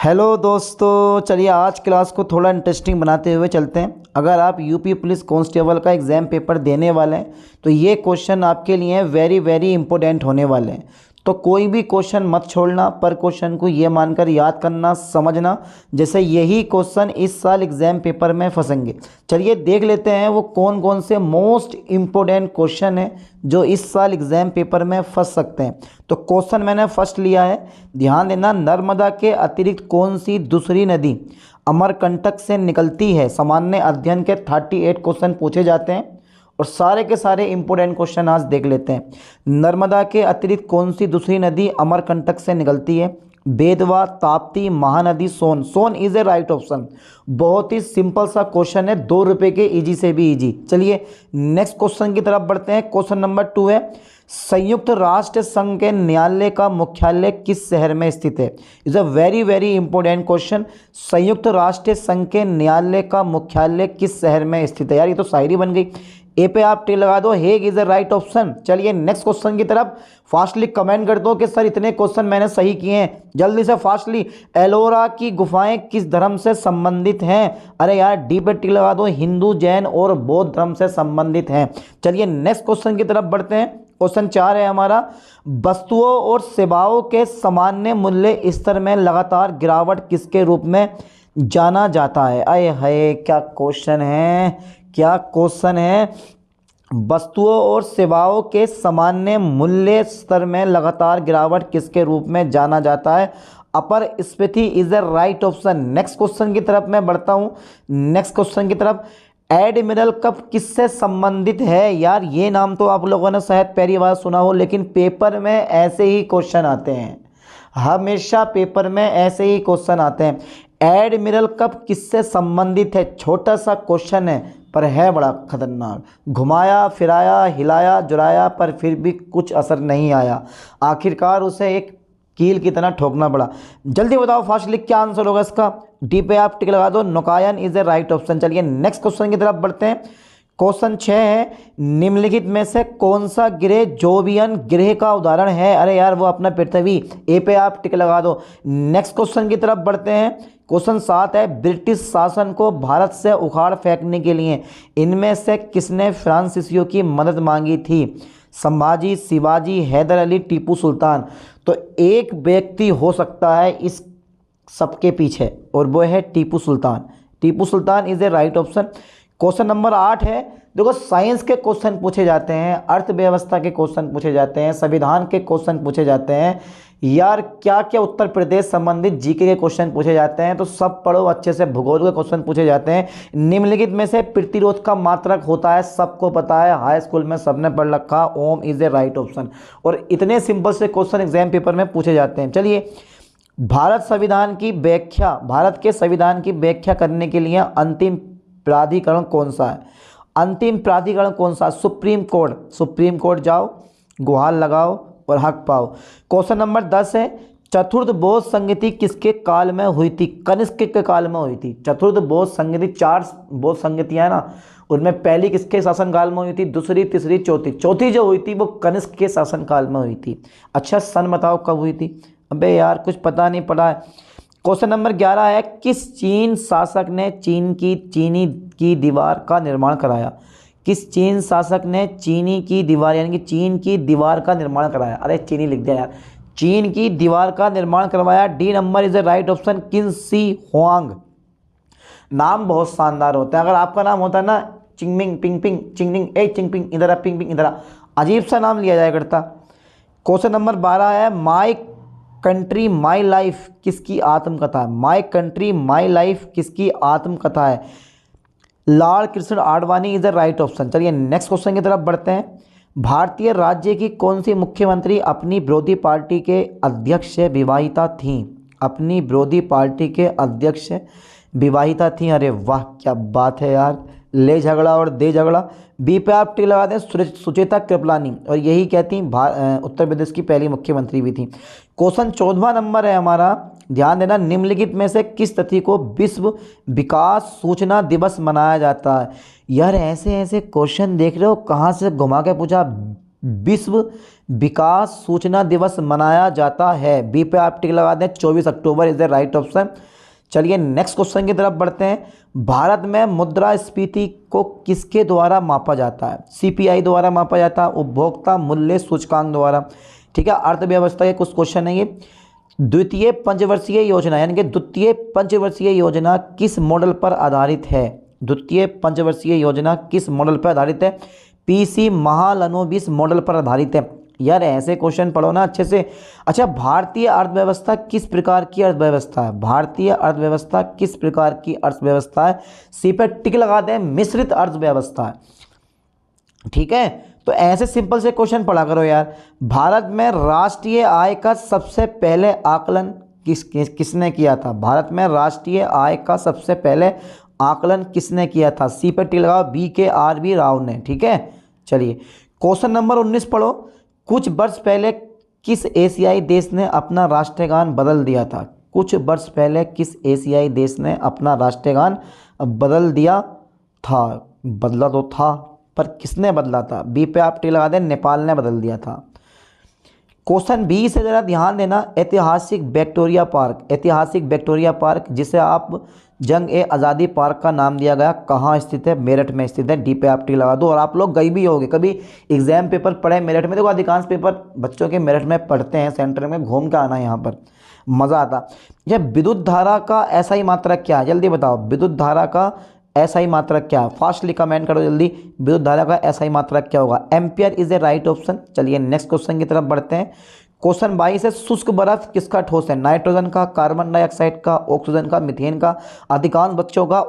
Hello दोस्तों, चलिए आज क्लास को थोड़ा इंटरेस्टिंग बनाते हुए चलते हैं। अगर आप यूपी पुलिस कांस्टेबल का एग्ज़ाम पेपर देने वाले हैं तो ये क्वेश्चन आपके लिए वेरी वेरी इंपॉर्टेंट होने वाले हैं। तो कोई भी क्वेश्चन मत छोड़ना, पर क्वेश्चन को ये मानकर याद करना, समझना जैसे यही क्वेश्चन इस साल एग्ज़ाम पेपर में फंसेंगे। चलिए देख लेते हैं वो कौन कौन से मोस्ट इम्पोर्टेंट क्वेश्चन हैं जो इस साल एग्ज़ाम पेपर में फंस सकते हैं। तो क्वेश्चन मैंने फर्स्ट लिया है, ध्यान देना। नर्मदा के अतिरिक्त कौन सी दूसरी नदी अमरकंटक से निकलती है? सामान्य अध्ययन के 38 क्वेश्चन पूछे जाते हैं और सारे के सारे इंपॉर्टेंट क्वेश्चन आज देख लेते हैं। नर्मदा के अतिरिक्त कौन सी दूसरी नदी अमरकंटक से निकलती है? बेतवा, ताप्ती, महानदी, सोन। सोन इज ए राइट ऑप्शन। बहुत ही सिंपल सा क्वेश्चन है, 2 रुपये के इजी से भी इजी। चलिए नेक्स्ट क्वेश्चन की तरफ बढ़ते हैं। क्वेश्चन नंबर 2 है, संयुक्त राष्ट्र संघ के न्यायालय का मुख्यालय किस शहर में स्थित है? Is a very very important question. संयुक्त राष्ट्र संघ के न्यायालय का मुख्यालय किस शहर में स्थित है? यार ये तो शायरी बन गई। ए पे आप टिक लगा दो, Hague is the right option. चलिए नेक्स्ट क्वेश्चन की तरफ फास्टली कमेंट कर दो कि सर इतने क्वेश्चन मैंने सही किए हैं, जल्दी से फास्टली। एलोरा की गुफाएं किस धर्म से संबंधित हैं? अरे यार डी पे टिक लगा दो, हिंदू, जैन और बौद्ध धर्म से संबंधित हैं। चलिए नेक्स्ट क्वेश्चन की तरफ बढ़ते हैं। क्वेश्चन 4 है हमारा, वस्तुओं और सेवाओं के सामान्य मूल्य स्तर में लगातार गिरावट किसके रूप में जाना जाता है? आए हाय क्या क्वेश्चन है, क्या क्वेश्चन है। वस्तुओं और सेवाओं के सामान्य मूल्य स्तर में लगातार गिरावट किसके रूप में जाना जाता है? अपर स्फीति is the right option. Next question की तरफ मैं बढ़ता हूं। नेक्स्ट क्वेश्चन की तरफ, एडमिरल कप किससे संबंधित है? यार ये नाम तो आप लोगों ने शायद पहली बार सुना हो, लेकिन पेपर में ऐसे ही क्वेश्चन आते हैं, हमेशा पेपर में ऐसे ही क्वेश्चन आते हैं। एडमिरल कप किससे संबंधित है? छोटा सा क्वेश्चन है पर है बड़ा खतरनाक। घुमाया फिराया हिलाया जुराया पर फिर भी कुछ असर नहीं आया, आखिरकार उसे एक कील की तरह ठोकना पड़ा। जल्दी बताओ फास्टली क्या आंसर होगा इसका। डी पे आप टिक लगा दो, नौकायन इज ए राइट ऑप्शन। चलिए नेक्स्ट क्वेश्चन की तरफ बढ़ते हैं। क्वेश्चन 6 है, निम्नलिखित में से कौन सा ग्रह जोवियन ग्रह का उदाहरण है? अरे यार वो अपना पृथ्वी। ए पे आप टिक लगा दो। नेक्स्ट क्वेश्चन की तरफ बढ़ते हैं। क्वेश्चन 7 है, ब्रिटिश शासन को भारत से उखाड़ फेंकने के लिए इनमें से किसने फ्रांसीसियों की मदद मांगी थी? संभाजी, शिवाजी, हैदर अली, टीपू सुल्तान। तो एक व्यक्ति हो सकता है इस सबके पीछे और वो है Tipu Sultan. Tipu Sultan is a right option. Question number 8 है, देखो साइंस के क्वेश्चन पूछे जाते हैं, अर्थव्यवस्था के क्वेश्चन पूछे जाते हैं, संविधान के क्वेश्चन पूछे जाते हैं, यार क्या क्या उत्तर प्रदेश संबंधित जीके के क्वेश्चन पूछे जाते हैं। तो सब पढ़ो अच्छे से, भूगोल के क्वेश्चन पूछे जाते हैं। निम्नलिखित में से प्रतिरोध का मात्रक होता है, सबको पता है, हाई स्कूल में सबने पढ़ रखा, ओम इज ए राइट ऑप्शन। और इतने सिंपल से क्वेश्चन एग्जाम पेपर में पूछे जाते हैं। चलिए भारत के संविधान की व्याख्या करने के लिए अंतिम प्राधिकरण कौन सा है? अंतिम प्राधिकरण कौन सा? Supreme court. सुप्रीम कोर्ट जाओ, गुहार लगाओ और हक पाओ। क्वेश्चन नंबर 10 है, चतुर्थ बौद्ध संगति किसके काल में हुई थी? कनिष्क के काल में हुई थी। चतुर्थ बौद्ध संगति, 4 बौद्ध संगतियां हैं ना, उनमें पहली किसके शासनकाल में हुई थी? दूसरी, तीसरी, चौथी। चौथी जो हुई थी वो कनिष्क के शासनकाल में हुई थी। अच्छा सन बताओ कब हुई थी? अबे यार कुछ पता नहीं पड़ा है। क्वेश्चन नंबर 11 है, किस चीन शासक ने चीनी की दीवार का निर्माण कराया? किस चीन शासक ने चीनी की दीवार यानी कि चीन की दीवार का निर्माण कराया? अरे चीनी लिख दिया यार। चीन की दीवार का निर्माण करवाया। D number is the right option, किन शी हुआंग। नाम बहुत शानदार होता है। अगर आपका नाम होता है ना चिंगमिंग पिंग पिंग चिंगमिंग, ए चिंगपिंग इधर आ, पिंग पिंग इधर आ, अजीब सा नाम लिया जाया करता। क्वेश्चन नंबर 12 है, माई कंट्री माई लाइफ किसकी आत्मकथा है? माई कंट्री माई लाइफ किसकी आत्मकथा है? Lal Krishna Advani is the right option. चलिए नेक्स्ट क्वेश्चन की तरफ बढ़ते हैं। भारतीय राज्य की कौन सी मुख्यमंत्री अपनी विरोधी पार्टी के अध्यक्ष से विवाहिता थीं? अपनी विरोधी पार्टी के अध्यक्ष से विवाहिता थीं। अरे वाह क्या बात है यार, ले झगड़ा और दे झगड़ा। बी पे आप टिक लगा दें, सुचेता कृपलानी, और यही कहती उत्तर प्रदेश की पहली मुख्यमंत्री भी थी। क्वेश्चन 14वां नंबर है हमारा, ध्यान देना, निम्नलिखित में से किस तिथि को विश्व विकास सूचना दिवस मनाया जाता है? यार ऐसे ऐसे क्वेश्चन देख रहे हो, कहाँ से घुमा के पूछा, विश्व विकास सूचना दिवस मनाया जाता है? बी पे आप टिक लगा दें, 24 October is the right option. चलिए नेक्स्ट क्वेश्चन की तरफ बढ़ते हैं। भारत में मुद्रास्फीति को किसके द्वारा मापा जाता है? सीपीआई द्वारा मापा जाता है, उपभोक्ता मूल्य सूचकांक द्वारा। ठीक है, अर्थव्यवस्था के कुछ क्वेश्चन है ये। द्वितीय पंचवर्षीय योजना यानी कि द्वितीय पंचवर्षीय योजना किस मॉडल पर आधारित है? द्वितीय पंचवर्षीय योजना किस मॉडल पर आधारित है? पीसी महालनोबिस मॉडल पर आधारित है। यार ऐसे क्वेश्चन पढ़ो ना अच्छे से। अच्छा, भारतीय अर्थव्यवस्था किस प्रकार की अर्थव्यवस्था है? भारतीय अर्थव्यवस्था किस प्रकार की अर्थव्यवस्था है? सी पे टिक लगा दें, मिश्रित अर्थव्यवस्था है। ठीक है, तो ऐसे सिंपल से क्वेश्चन पढ़ा करो यार। भारत में राष्ट्रीय आय का सबसे पहले आकलन किसने किया था? भारत में राष्ट्रीय आय का सबसे पहले आकलन किसने किया था? सी पे टिक लगाओ, BKRB राव ने। ठीक है, चलिए क्वेश्चन नंबर 19 पढ़ो। कुछ वर्ष पहले किस एशियाई देश ने अपना राष्ट्रगान बदल दिया था? कुछ वर्ष पहले किस एशियाई देश ने अपना राष्ट्रगान बदल दिया था? बदला तो था, पर किसने बदला था? बी पे आप टिक लगा दें, नेपाल ने बदल दिया था। क्वेश्चन 20 से ज़रा ध्यान देना। ऐतिहासिक विक्टोरिया पार्क, ऐतिहासिक विक्टोरिया पार्क जिसे आप जंग ए आज़ादी पार्क का नाम दिया गया, कहाँ स्थित है? मेरठ में स्थित है। डी पे आप टिक लगा दो। और आप लोग गए भी होगे कभी, एग्जाम पेपर पढ़े मेरठ में। देखो अधिकांश पेपर बच्चों के मेरठ में पढ़ते हैं, सेंटर में घूम के आना, यहाँ पर मज़ा आता। यह विद्युत धारा का एसआई मात्रक क्या है? जल्दी बताओ, विद्युत धारा का एसआई मात्रक क्या है? फास्टली कमेंट करो जल्दी। विद्युत धारा का एसआई मात्रक क्या होगा? Ampere is a right option. चलिए नेक्स्ट क्वेश्चन की तरफ बढ़ते हैं। क्वेश्चन 22 है, शुष्क बर्फ किसका ठोस है? नाइट्रोजन का, कार्बन डाइऑक्साइड का, ऑक्सीजन का, मीथेन का। अधिकांश बच्चों का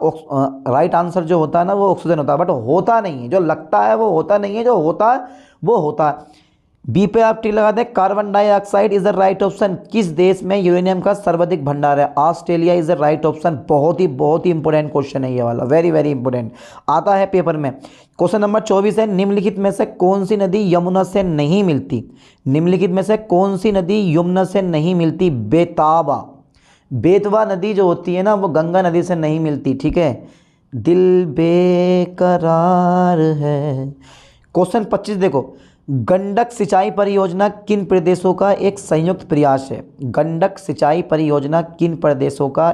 राइट आंसर जो होता है ना वो ऑक्सीजन होता है, बट होता नहीं है। जो लगता है वो होता नहीं है, जो होता है वो होता है। बी पे आप टिक लगा दें, carbon dioxide is the right option. किस देश में यूरेनियम का सर्वाधिक भंडार है? Australia is the right option. बहुत ही इंपॉर्टेंट क्वेश्चन है ये वाला, वेरी वेरी इंपॉर्टेंट, आता है पेपर में। क्वेश्चन नंबर 24 है, निम्नलिखित में से कौन सी नदी यमुना से नहीं मिलती? निम्नलिखित में से कौन सी नदी यमुना से नहीं मिलती? बेताबा, बेतवा नदी जो होती है ना वो गंगा नदी से नहीं मिलती। ठीक है, दिल बेकरार है। क्वेश्चन 25 देखो, गंडक सिंचाई परियोजना किन प्रदेशों का एक संयुक्त प्रयास है? गंडक सिंचाई परियोजना किन प्रदेशों का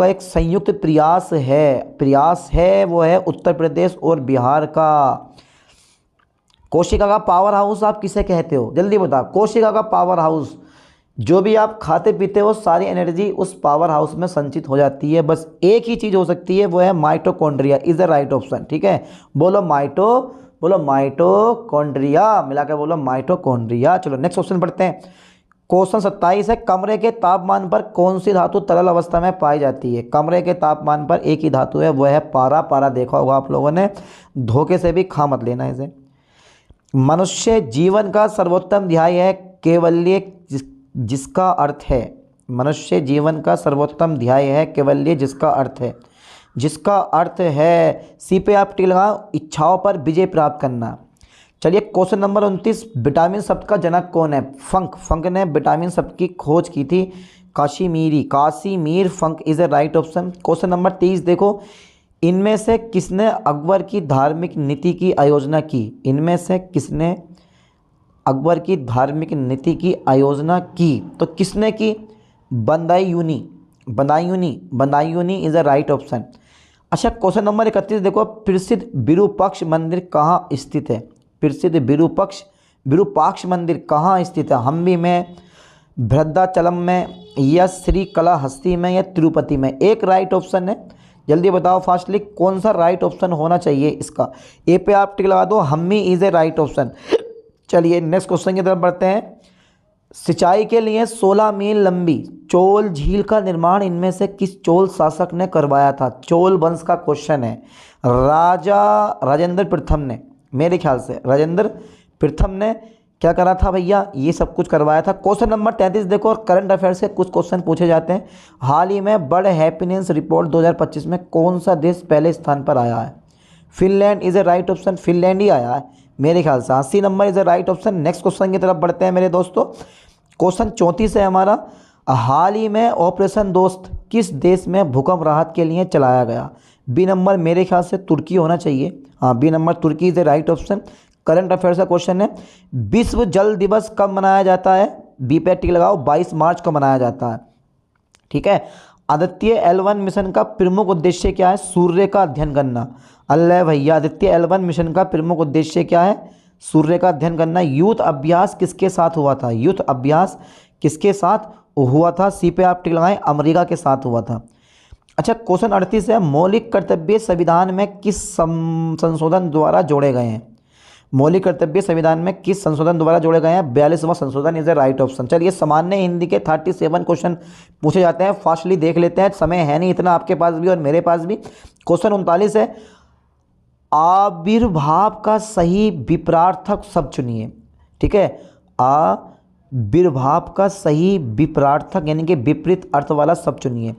एक संयुक्त प्रयास है? वो है उत्तर प्रदेश और बिहार का। कोशिका का पावर हाउस आप किसे कहते हो? जल्दी बताओ। कोशिका का पावर हाउस, जो भी आप खाते पीते हो सारी एनर्जी उस पावर हाउस में संचित हो जाती है। बस एक ही चीज़ हो सकती है, वो है mitochondria is the right option. ठीक है, बोलो माइटोकॉन्ड्रिया, मिलाकर बोलो माइटोकॉन्ड्रिया। चलो नेक्स्ट क्वेश्चन पढ़ते हैं। क्वेश्चन 27 है, कमरे के तापमान पर कौन सी धातु तरल अवस्था में पाई जाती है? कमरे के तापमान पर एक ही धातु है, वह है पारा। पारा देखा होगा आप लोगों ने, धोखे से भी खा मत लेना इसे। मनुष्य जीवन का सर्वोत्तम ध्याय है केवल्य, जिसका अर्थ है, मनुष्य जीवन का सर्वोत्तम ध्याय है केवल्य, जिसका अर्थ है सी पे आप टिक लगाओ, इच्छाओं पर विजय प्राप्त करना। चलिए क्वेश्चन नंबर 29, विटामिन शब्द का जनक कौन है? फंक ने विटामिन शब्द की खोज की थी। Casimir Funk is a right option. Question number 30 देखो, इनमें से किसने अकबर की धार्मिक नीति की आयोजना की? इनमें से किसने अकबर की धार्मिक नीति की आयोजना की? तो किसने की? Badayuni is a right option. अच्छा क्वेश्चन नंबर 31 देखो, प्रसिद्ध विरूपाक्ष मंदिर कहाँ स्थित है? प्रसिद्ध विरूपाक्ष मंदिर कहाँ स्थित है? हम्पी में, भद्राचलम में, या श्रीकालाहस्ती में, या तिरुपति में? एक राइट ऑप्शन है, जल्दी बताओ फास्टली कौन सा राइट ऑप्शन होना चाहिए इसका? ए पे आप टिक लगा दो, Hampi is a right option. चलिए नेक्स्ट क्वेश्चन की तरफ बढ़ते हैं। सिंचाई के लिए 16 मील लंबी चोल झील का निर्माण इनमें से किस चोल शासक ने करवाया था? चोल वंश का क्वेश्चन है। राजेंद्र प्रथम ने, मेरे ख्याल से राजेंद्र प्रथम ने क्या करा था भैया? ये सब कुछ करवाया था। क्वेश्चन नंबर 33 देखो, और करंट अफेयर्स से कुछ क्वेश्चन पूछे जाते हैं। हाल ही में वर्ल्ड हैप्पीनेस रिपोर्ट 2025 में कौन सा देश पहले स्थान पर आया है? Finland is a right option. Finland ही आया है मेरे ख्याल से। 80 number is a right option. Next question की तरफ बढ़ते हैं मेरे दोस्तों। क्वेश्चन 34 है हमारा, हाल ही में ऑपरेशन दोस्त किस देश में भूकंप राहत के लिए चलाया गया? बी नंबर मेरे ख्याल से तुर्की होना चाहिए। हाँ, बी नंबर तुर्की is a right option. Current affairs का क्वेश्चन है। विश्व जल दिवस कब मनाया जाता है? बी पे टिक लगाओ, 22 मार्च को मनाया जाता है। ठीक है। आदित्य L1 मिशन का प्रमुख उद्देश्य क्या है? सूर्य का अध्ययन करना। अल्लाह भैया, आदित्य L1 मिशन का प्रमुख उद्देश्य क्या है? सूर्य का अध्ययन करना। युद्ध अभ्यास किसके साथ हुआ था? युद्ध अभ्यास किसके साथ हुआ था? सी पे आप टिक लगाएं, अमेरिका के साथ हुआ था। अच्छा, क्वेश्चन 38 है, मौलिक कर्तव्य संविधान में किस संशोधन द्वारा जोड़े गए हैं? मौलिक कर्तव्य संविधान में किस संशोधन द्वारा जोड़े गए हैं? 42वां संशोधन इज द राइट ऑप्शन। चलिए, सामान्य हिंदी के 37 क्वेश्चन पूछे जाते हैं, फास्टली देख लेते हैं, समय है नहीं इतना आपके पास भी और मेरे पास भी। क्वेश्चन 39 है, आविर्भाव का सही विपरार्थक शब्द चुनिए। ठीक है, आविर्भाव का सही विपरार्थक यानी कि विपरीत अर्थ वाला शब्द चुनिए।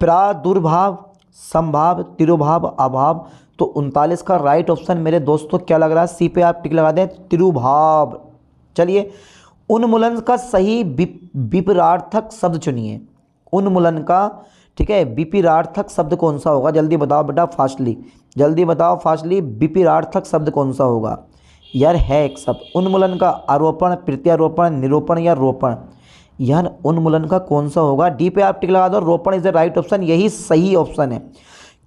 प्रादुर्भाव, संभाव, तिरुभाव, अभाव। तो 39 का राइट ऑप्शन मेरे दोस्तों क्या लग रहा है? सी पे आप टिक लगा दें, तिरुभाव। चलिए, उन्मूलन का सही विपरार्थक शब्द चुनिए। उन्मूलन का, ठीक है, विपरार्थक शब्द कौन सा होगा? जल्दी बताओ बेटा, फास्टली जल्दी बताओ, फास्टली। विपरार्थक शब्द कौन सा होगा? यार है एक शब्द उन्मूलन का, आरोपण, प्रत्यारोपण, निरूपण या रोपण। यार उन्मूलन का कौन सा होगा? डी पे आप टिक लगा दो, रोपण इज द राइट ऑप्शन, यही सही ऑप्शन है।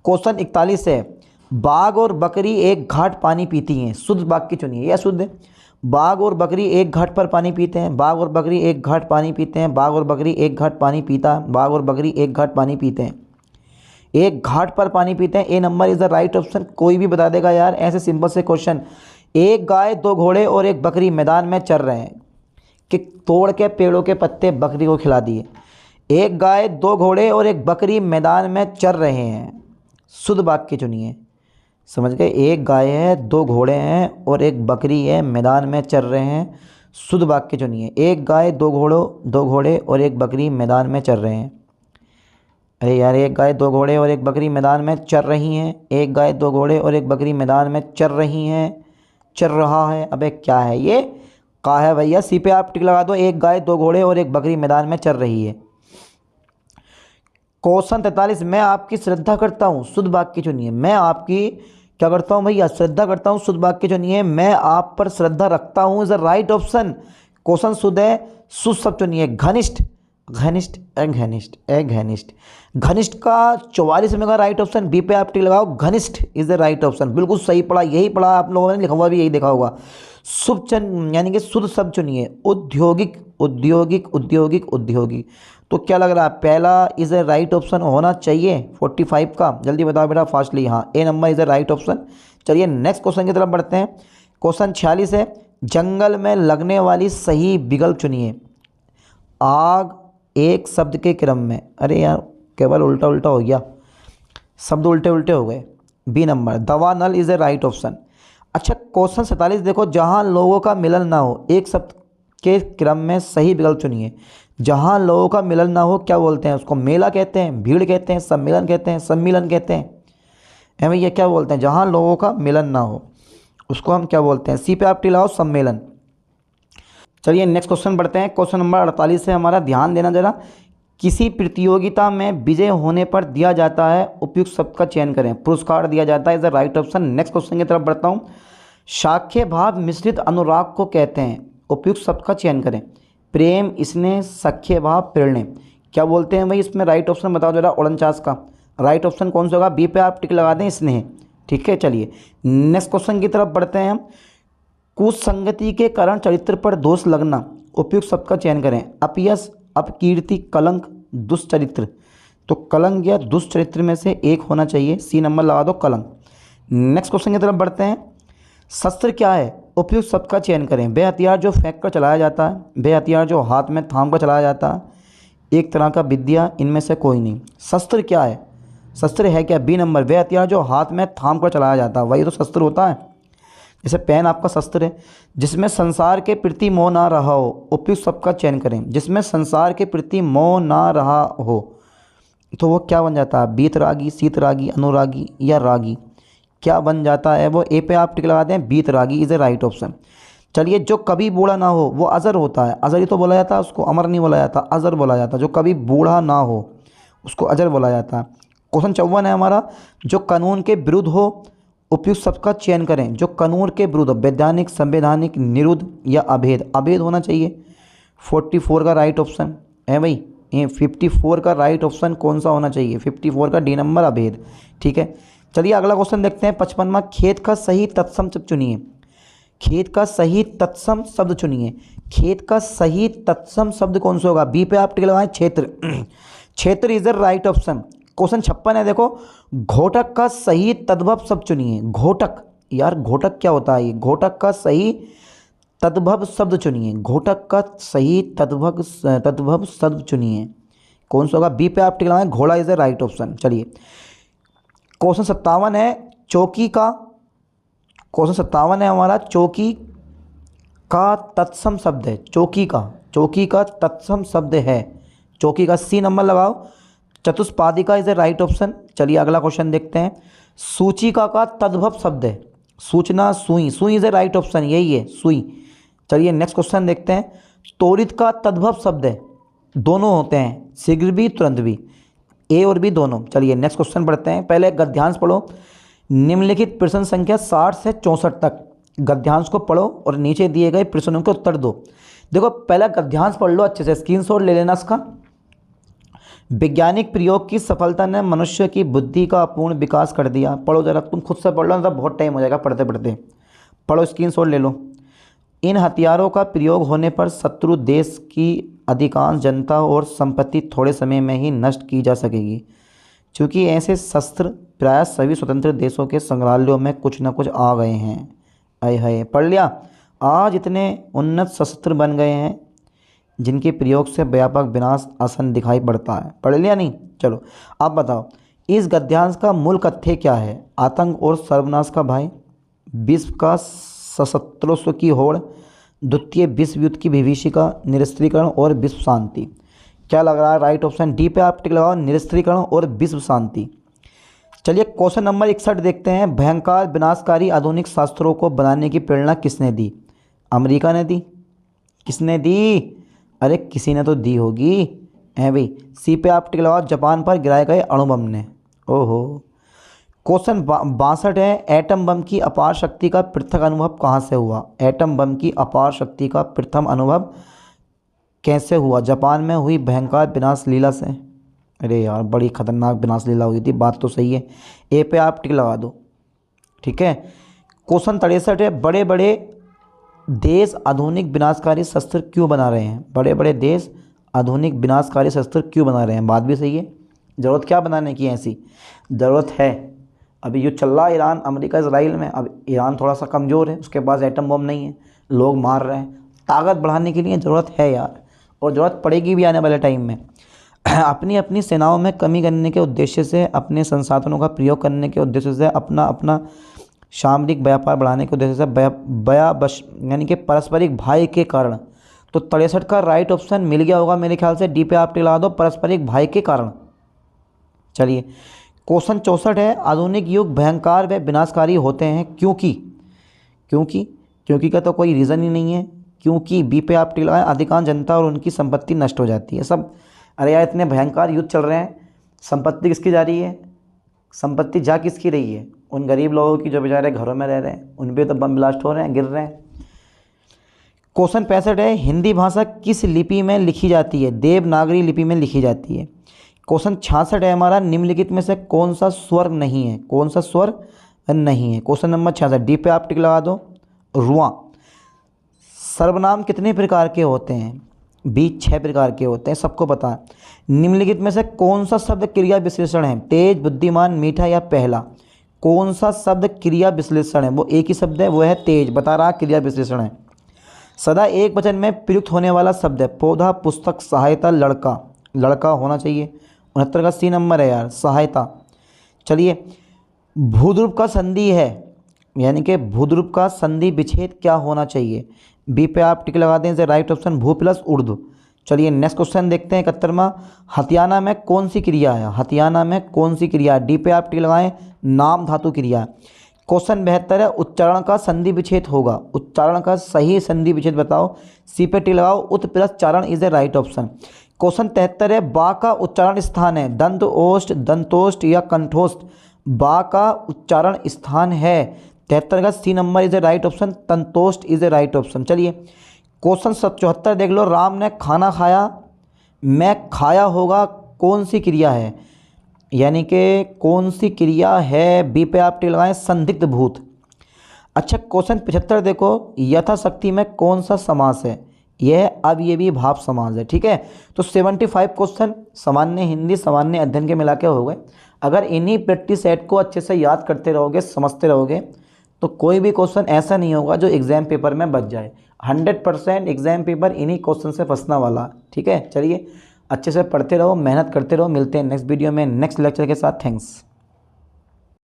क्वेश्चन 41 है, बाघ और बकरी एक घाट पानी पीती हैं, शुद्ध वाक्य चुनिए। यह शुद्ध है। बाघ और बकरी एक घाट पर पानी पीते हैं। बाघ और बकरी एक घाट पानी पीते हैं। बाघ और बकरी एक घाट पानी पीता है। बाघ और बकरी एक घाट पानी पीते हैं। एक घाट पर पानी पीते हैं, A number is the right option. कोई भी बता देगा यार, ऐसे सिंपल से क्वेश्चन। एक गाय, दो घोड़े और एक बकरी मैदान में चर रहे हैं कि तोड़ के पेड़ों के पत्ते बकरी को खिला दिए। एक गाय, दो घोड़े और एक बकरी मैदान में चर रहे हैं, शुद्ध वाक्य चुनिए। समझ गए? एक गाय है, दो घोड़े हैं और एक बकरी है, मैदान में चर रहे हैं, शुद्ध वाक्य चुनिए। एक गाय, दो घोड़े और एक बकरी मैदान में चर रहे हैं। अरे यार, एक गाय, दो घोड़े और एक बकरी मैदान में चर रही हैं। एक गाय, दो घोड़े और एक बकरी मैदान में चर रही हैं, चर रहा है। अबे क्या है ये? कहा है भैया, सी पे आप टिक लगा दो। एक गाय, दो घोड़े और एक बकरी मैदान में चर रही है। क्वेश्चन 43, मैं आपकी श्रद्धा करता हूँ, शुद्ध वाक्य चुनिए। मैं आपकी क्या करता हूँ भैया? श्रद्धा करता हूँ, शुद्ध वाक्य चुनिए। मैं आप पर श्रद्धा रखता हूँ is the right option. Question शुद्ध है, शुद्ध शब्द चुनिए। घनिष्ठ, घनिष्ठ, घनिष्ठ, घनिष्ठ। घनिष्ठ का 44 में का राइट ऑप्शन, बी पे आप टिक लगाओ, घनिष्ठ इज द राइट ऑप्शन। बिल्कुल सही पढ़ा, यही पढ़ा आप लोगों ने, लिखा हुआ भी यही देखा होगा। शुभ चन यानी कि शुद्ध शब्द चुनिए। औद्योगिक, औद्योगिक, औद्योगिक, औद्योगिक। तो क्या लग रहा है? पहला इज ए राइट ऑप्शन होना चाहिए 45 का। जल्दी बताओ बेटा, फास्टली। हाँ, A number is a right option. चलिए नेक्स्ट क्वेश्चन की तरफ बढ़ते हैं। क्वेश्चन 46 है, जंगल में लगने वाली सही विकल्प चुनिए। आग एक शब्द के क्रम में। अरे यार, केवल उल्टा उल्टा हो गया, शब्द उल्टे उल्टे हो गए। बी नंबर, दवा नल इज ए राइट ऑप्शन। अच्छा, क्वेश्चन 47 देखो, जहाँ लोगों का मिलन ना हो, एक शब्द के क्रम में सही विकल्प चुनिए। जहाँ लोगों का मिलन ना हो क्या बोलते हैं? उसको मेला कहते हैं, भीड़ कहते हैं, सम्मेलन कहते हैं, सम्मिलन कहते हैं। भैया क्या बोलते हैं? जहाँ लोगों का मिलन ना हो उसको हम क्या बोलते हैं? सी पे आप टिलाओ, सम्मेलन। चलिए नेक्स्ट क्वेश्चन बढ़ते हैं। क्वेश्चन नंबर 48 है हमारा, ध्यान देना जरा। किसी प्रतियोगिता में विजय होने पर दिया जाता है, उपयुक्त शब्द का चयन करें। पुरस्कार दिया जाता है is the right option. Next question की तरफ बढ़ता हूँ। शाख्य भाव मिश्रित अनुराग को कहते हैं, उपयुक्त शब्द का चयन करें। प्रेम, स्नेह, सख्य भाव, प्रेरणे। क्या बोलते हैं भाई इसमें? राइट ऑप्शन बताओ जरा। 49 का राइट ऑप्शन कौन सा होगा? बी पे आप टिक लगा दें, स्नेह। ठीक है, चलिए नेक्स्ट क्वेश्चन की तरफ बढ़ते हैं हम। कुसंगति के कारण चरित्र पर दोष लगना, उपयुक्त शब्द का चयन करें। अपयश, अपकीर्ति, कलंक, दुष्चरित्र। तो कलंक या दुष्चरित्र में से एक होना चाहिए, सी नंबर लगा दो, कलंक। नेक्स्ट क्वेश्चन की तरफ बढ़ते हैं। शस्त्र क्या है? उपयुक्त शब्द का चयन करें। वह हथियार जो फेंक कर चलाया जाता है, वह हथियार जो हाथ में थाम कर चलाया जाता है, एक तरह का विद्या, इनमें से कोई नहीं। शस्त्र क्या है? शस्त्र है क्या? बी नंबर, वह हथियार जो हाथ में थाम कर चलाया जाता है, वही तो शस्त्र होता है। जैसे पेन आपका शस्त्र है। जिसमें संसार के प्रति मोह ना रहा हो, उपयुक्त शब्द का चयन करें। जिसमें संसार के प्रति मोह ना रहा हो तो वो क्या बन जाता है? बीतरागी, शीतरागी, अनुरागी या रागी। क्या बन जाता है वो? ए पे आप टिक लगा दें, बीतरागी इज ए राइट ऑप्शन। चलिए, जो कभी बूढ़ा ना हो वो अजर होता है। अजर ही तो बोला जाता है उसको, अमर नहीं बोला जाता, अजर बोला जाता है। जो कभी बूढ़ा ना हो उसको अजर बोला जाता है। क्वेश्चन 54 है हमारा, जो कानून के विरुद्ध हो उपयुक्त शब्द का चयन करें जो कानून के विरुद्ध, वैधानिक, संवैधानिक, निरुद्ध या अभेद। अभेद होना चाहिए। 44 का राइट ऑप्शन है भाई, ये 54 का राइट ऑप्शन कौन सा होना चाहिए? 54 का डी नंबर, अभेद। ठीक है, चलिए अगला क्वेश्चन देखते हैं। 55वां, खेत का सही तत्सम शब्द चुनिए। खेत का सही तत्सम शब्द चुनिए। खेत का सही तत्सम शब्द कौन सा होगा? बी पे आप टिक लगाएं, क्षेत्र। क्षेत्र is the right option. Question 56 है, देखो घोटक का सही तद्भव शब्द चुनिए। घोटक, यार घोटक क्या होता है? ये घोटक का सही तद्भव शब्द चुनिए। घोटक का सही तद्भव शब्द चुनिए, कौन सा होगा? बी पे आप टिक लगाएं, घोड़ा इज द राइट ऑप्शन। चलिए क्वेश्चन 57 है, चौकी का, क्वेश्चन 57 है हमारा, चौकी का तत्सम शब्द है। चौकी का तत्सम शब्द है। चौकी का सी नंबर लगाओ। चतुष्पादिका इज द राइट ऑप्शन। चलिए अगला क्वेश्चन देखते हैं। सूचिका का तद्भव शब्द है। सूचना, सुई। सुई इज द राइट ऑप्शन, यही है सुई। चलिए नेक्स्ट क्वेश्चन देखते हैं। त्वरित का तद्भव शब्द है। दोनों होते हैं, शीघ्र भी तुरंत भी, ए और बी दोनों। चलिए नेक्स्ट क्वेश्चन पढ़ते हैं। पहले गद्यांश पढ़ो। निम्नलिखित प्रश्न संख्या 60 से 64 तक गद्यांश को पढ़ो और नीचे दिए गए प्रश्नों के उत्तर दो। देखो पहला गद्यांश पढ़ लो अच्छे से, स्क्रीनशॉट ले लेना इसका। वैज्ञानिक प्रयोग की सफलता ने मनुष्य की बुद्धि का अपूर्ण विकास कर दिया। पढ़ो जरा, तुम खुद से पढ़ लो ना, बहुत टाइम हो जाएगा पढ़ते पढ़ते। पढ़ो, स्क्रीनशॉट ले लो। इन हथियारों का प्रयोग होने पर शत्रु देश की अधिकांश जनता और संपत्ति थोड़े समय में ही नष्ट की जा सकेगी, क्योंकि ऐसे शस्त्र प्रायः सभी स्वतंत्र देशों के संग्रहालयों में कुछ न कुछ आ गए हैं। आय हाय, पढ़ लिया। आज इतने उन्नत शस्त्र बन गए हैं जिनके प्रयोग से व्यापक विनाश आसन दिखाई पड़ता है। पढ़ लिया नहीं? चलो अब बताओ, इस गद्यांश का मूल कथ्य क्या है? आतंक और सर्वनाश का भय, विश्व का सशस्त्रों की होड़, द्वितीय विश्व युद्ध की विभीषिका, निरस्त्रीकरण और विश्व शांति। क्या लग रहा है? राइट ऑप्शन डी पे आप टिक लगाओ, निरस्त्रीकरण और विश्व शांति। चलिए क्वेश्चन नंबर 61 देखते हैं। भयंकर विनाशकारी आधुनिक शास्त्रों को बनाने की प्रेरणा किसने दी? अमेरिका ने दी? किसने दी? अरे किसी ने तो दी होगी, है भाई। सी पे आप टिक लगाओ, जापान पर गिराए गए अणु बम ने। ओहो। क्वेश्चन 62 है। एटम बम की अपार शक्ति का पृथक अनुभव कहाँ से हुआ? एटम बम की अपार शक्ति का प्रथम अनुभव कैसे हुआ? जापान में हुई भयंकर विनाश लीला से। अरे यार बड़ी खतरनाक विनाश लीला हुई थी, बात तो सही है। ए पे आप टिक लगा दो, ठीक है। क्वेश्चन 63 है। बड़े बड़े देश आधुनिक विनाशकारी शस्त्र क्यों बना रहे हैं? बड़े बड़े देश आधुनिक विनाशकारी शस्त्र क्यों बना रहे हैं? बात भी सही है। ज़रूरत क्या बनाने की? ऐसी ज़रूरत है। अभी जो चल रहा है ईरान, अमेरिका, इसराइल में, अब ईरान थोड़ा सा कमज़ोर है, उसके पास एटम बम नहीं है, लोग मार रहे हैं। ताकत बढ़ाने के लिए ज़रूरत है यार, और ज़रूरत पड़ेगी भी आने वाले टाइम में। अपनी अपनी सेनाओं में कमी करने के उद्देश्य से, अपने संसाधनों का प्रयोग करने के उद्देश्य से, अपना सामरिक व्यापार बढ़ाने के उद्देश्य से, यानी कि पारस्परिक भय के कारण। तो 63 का राइट ऑप्शन मिल गया होगा मेरे ख्याल से। डी पे आप टिक लगा दो, पारस्परिक भय के कारण। चलिए क्वेश्चन 64 है। आधुनिक युग भयंकर व विनाशकारी होते हैं क्योंकि का तो कोई रीज़न ही नहीं है। क्योंकि बी पे आप टिक लगाएं, अधिकांश जनता और उनकी संपत्ति नष्ट हो जाती है। सब, अरे यार इतने भयंकर युद्ध चल रहे हैं, संपत्ति किसकी जा रही है? संपत्ति जा किसकी रही है? उन गरीब लोगों की जो बेचारे घरों में रह रहे हैं, उन पे तो बम ब्लास्ट हो रहे हैं, गिर रहे हैं। क्वेश्चन 65 है। हिंदी भाषा किस लिपि में लिखी जाती है? देवनागरी लिपि में लिखी जाती है। क्वेश्चन 66 है हमारा। निम्नलिखित में से कौन सा स्वर नहीं है? कौन सा स्वर नहीं है? क्वेश्चन नंबर 66, डी पे आप टिक लगा दो, रुआ। सर्वनाम कितने प्रकार के होते हैं? बी 6 प्रकार के होते हैं, सबको पता है। निम्नलिखित में से कौन सा शब्द क्रिया विश्लेषण है? तेज, बुद्धिमान, मीठा या पहला? कौन सा शब्द क्रिया विश्लेषण है? वो एक ही शब्द है, वो है तेज, बता रहा क्रिया विश्लेषण है। सदा एक वचन में प्रयुक्त होने वाला शब्द है? पौधा, पुस्तक, सहायता, लड़का। लड़का होना चाहिए। 69 का सी नंबर है यार, सहायता। चलिए भूद्रुप का संधि है, यानी कि भूद्रुप का संधि विच्छेद क्या होना चाहिए? बी पे आप टिक लगा दें, राइट ऑप्शन भू प्लस उर्दू। चलिए नेक्स्ट क्वेश्चन देखते हैं। 71वां। हथियाना में कौन सी क्रिया है? हथियाना में कौन सी क्रिया? डी पे आप टिक लगाएं, नाम धातु क्रिया। क्वेश्चन 72 है। उच्चारण का संधि विच्छेद होगा? उच्चारण का सही संधि विच्छेद बताओ। सी पे टिक लगाओ, उत plus Charan is the right option. Question 73 है। बा का उच्चारण स्थान है? दंत ओष्ठ, दंतोष्ठ या कंठोष्ठ? बा का उच्चारण स्थान है 73 का C number is a right option, तंतोष्ट इज ए राइट ऑप्शन। चलिए क्वेश्चन 74 देख लो, राम ने खाना खाया, मैं खाया होगा, कौन सी क्रिया है, यानी कि कौन सी क्रिया है, बी पे आप टिक लगाएं, संदिग्ध भूत। अच्छा क्वेश्चन 75 देखो, यथाशक्ति में कौन सा समास है, यह अब ये भी भाव समास है। ठीक है, तो 75 क्वेश्चन सामान्य हिंदी सामान्य अध्ययन के मिला के हो गए। अगर इन्हीं प्रैक्टिस सेट को अच्छे से याद करते रहोगे, समझते रहोगे, तो कोई भी क्वेश्चन ऐसा नहीं होगा जो एग्जाम पेपर में बच जाए। 100% एग्जाम पेपर इन्हीं क्वेश्चन से फंसने वाला। ठीक है, चलिए अच्छे से पढ़ते रहो, मेहनत करते रहो, मिलते हैं नेक्स्ट वीडियो में नेक्स्ट लेक्चर के साथ। थैंक्स।